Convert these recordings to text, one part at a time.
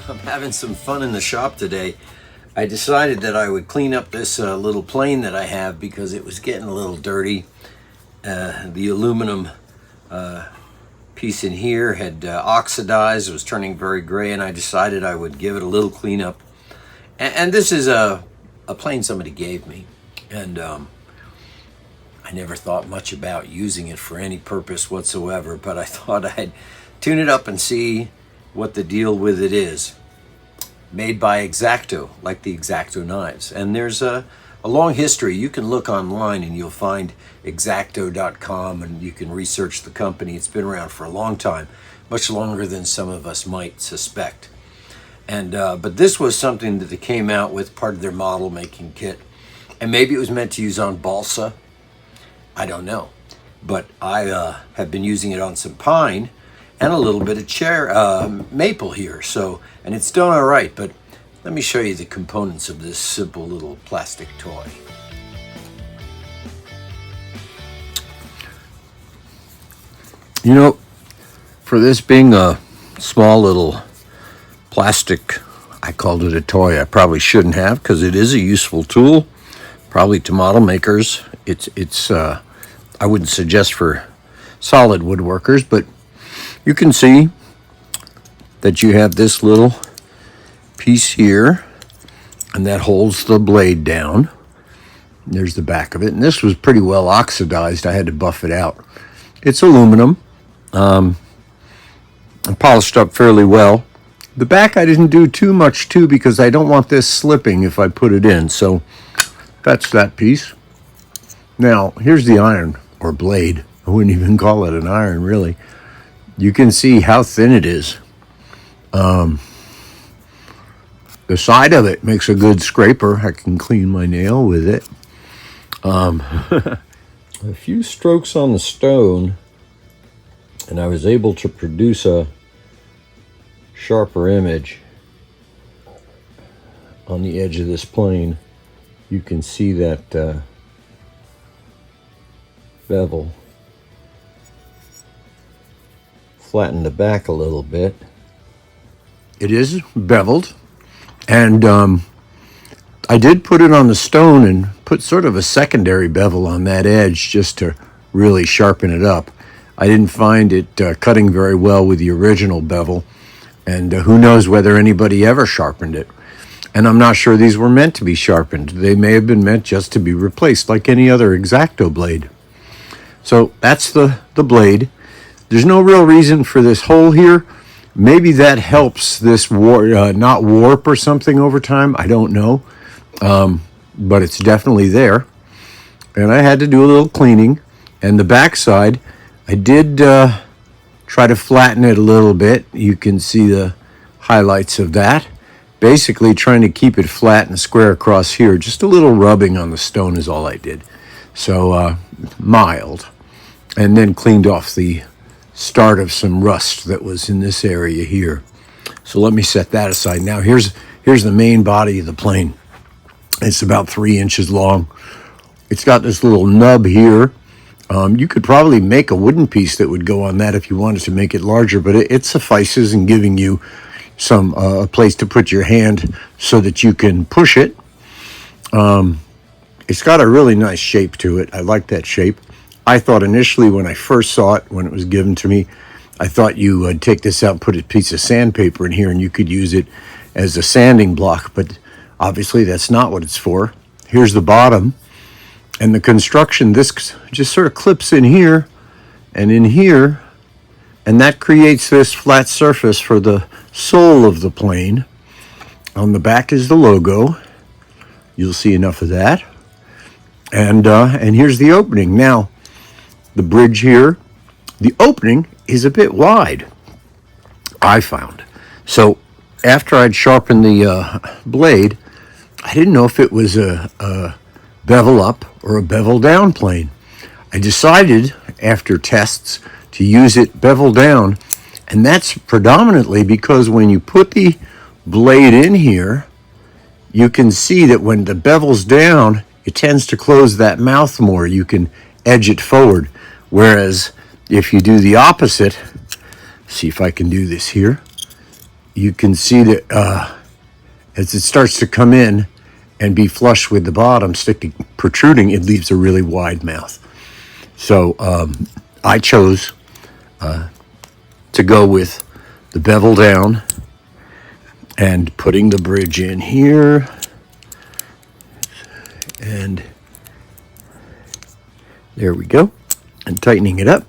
I'm having some fun in the shop today. I decided that I would clean up this little plane that I have because it was getting a little dirty. The aluminum piece in here had oxidized. It was turning very gray, and I decided I would give it a little cleanup. And this is a plane somebody gave me, and I never thought much about using it for any purpose whatsoever, but I thought I'd tune it up and see what the deal with it is. Made by Xacto, like the Xacto knives. And there's a long history. You can look online and you'll find Xacto.com, and you can research the company. It's been around for a long time, much longer than some of us might suspect. And but this was something that they came out with, part of their model making kit. And maybe it was meant to use on balsa. I don't know. But I have been using it on some pine and a little bit of maple here. So, and it's done all right, but let me show you the components of this simple little plastic toy. You know, for this being a small little plastic, I called it a toy. I probably shouldn't have, because it is a useful tool, probably to model makers. It's I wouldn't suggest for solid woodworkers, but you can see that you have this little piece here, and that holds the blade down. There's the back of it, and this was pretty well oxidized. I had to buff it out. It's aluminum, and polished up fairly well. The back I didn't do too much to, because I don't want this slipping if I put it in, so that's that piece. Now, here's the iron, or blade. I wouldn't even call it an iron, really. You can see how thin it is. The side of it makes a good scraper. I can clean my nail with it. A few strokes on the stone, and I was able to produce a sharper image on the edge of this plane. You can see that bevel. Flatten the back a little bit. It is beveled, and I did put it on the stone and put sort of a secondary bevel on that edge just to really sharpen it up. I didn't find it cutting very well with the original bevel, and who knows whether anybody ever sharpened it. And I'm not sure these were meant to be sharpened. They may have been meant just to be replaced like any other Xacto blade. So that's the blade. There's no real reason for this hole here. Maybe that helps this not warp or something over time. I don't know. But it's definitely there. And I had to do a little cleaning. And the backside, I did try to flatten it a little bit. You can see the highlights of that. Basically trying to keep it flat and square across here. Just a little rubbing on the stone is all I did. So mild. And then cleaned off the start of some rust that was in this area here. So let me set that aside. Now here's the main body of the plane. It's about 3 inches long. It's got this little nub here. You could probably make a wooden piece that would go on that if you wanted to make it larger, but it suffices in giving you some a place to put your hand so that you can push it. It's got a really nice shape to it. I like that shape. I thought initially when I first saw it, when it was given to me, I thought you would take this out and put a piece of sandpaper in here and you could use it as a sanding block, but obviously that's not what it's for. Here's the bottom, and the construction, this just sort of clips in here and in here, and that creates this flat surface for the sole of the plane. On the back is the logo. You'll see enough of that. And here's the opening. Now, the bridge here, the opening is a bit wide, I found. So after I'd sharpened the blade, I didn't know if it was a bevel up or a bevel down plane. I decided after tests to use it bevel down, and that's predominantly because when you put the blade in here, you can see that when the bevel's down, it tends to close that mouth more. You can edge it forward. Whereas if you do the opposite, see if I can do this here, you can see that as it starts to come in and be flush with the bottom, protruding, it leaves a really wide mouth. So I chose to go with the bevel down and putting the bridge in here. And there we go. And tightening it up.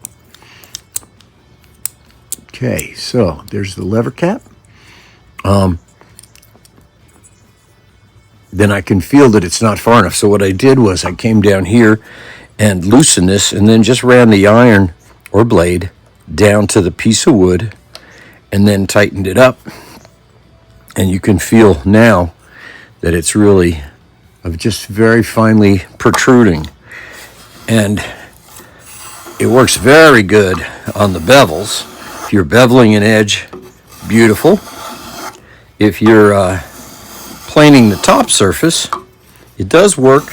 Okay, so there's the lever cap. Then I can feel that it's not far enough. So what I did was I came down here and loosened this and then just ran the iron or blade down to the piece of wood and then tightened it up. And you can feel now that it's really just very finely protruding. And it works very good on the bevels. If you're beveling an edge, beautiful. If you're planing the top surface, it does work,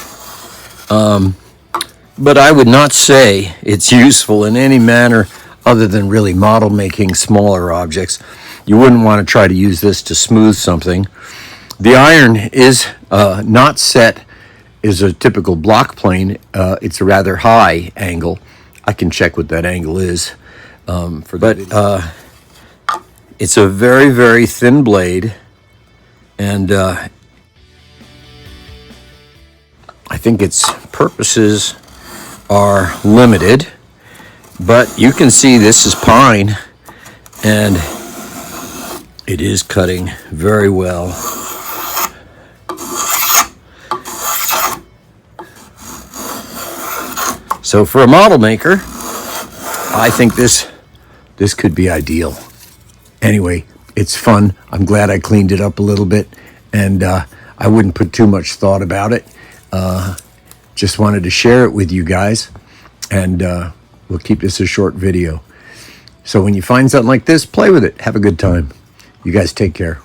but I would not say it's useful in any manner other than really model making smaller objects. You wouldn't want to try to use this to smooth something. The iron is not set as a typical block plane. It's a rather high angle. I can check what that angle is but it's a very, very thin blade. And I think its purposes are limited, but you can see this is pine, and it is cutting very well. So for a model maker, I think this could be ideal. Anyway, it's fun. I'm glad I cleaned it up a little bit, and I wouldn't put too much thought about it. Just wanted to share it with you guys, and we'll keep this a short video. So when you find something like this, play with it. Have a good time. You guys take care.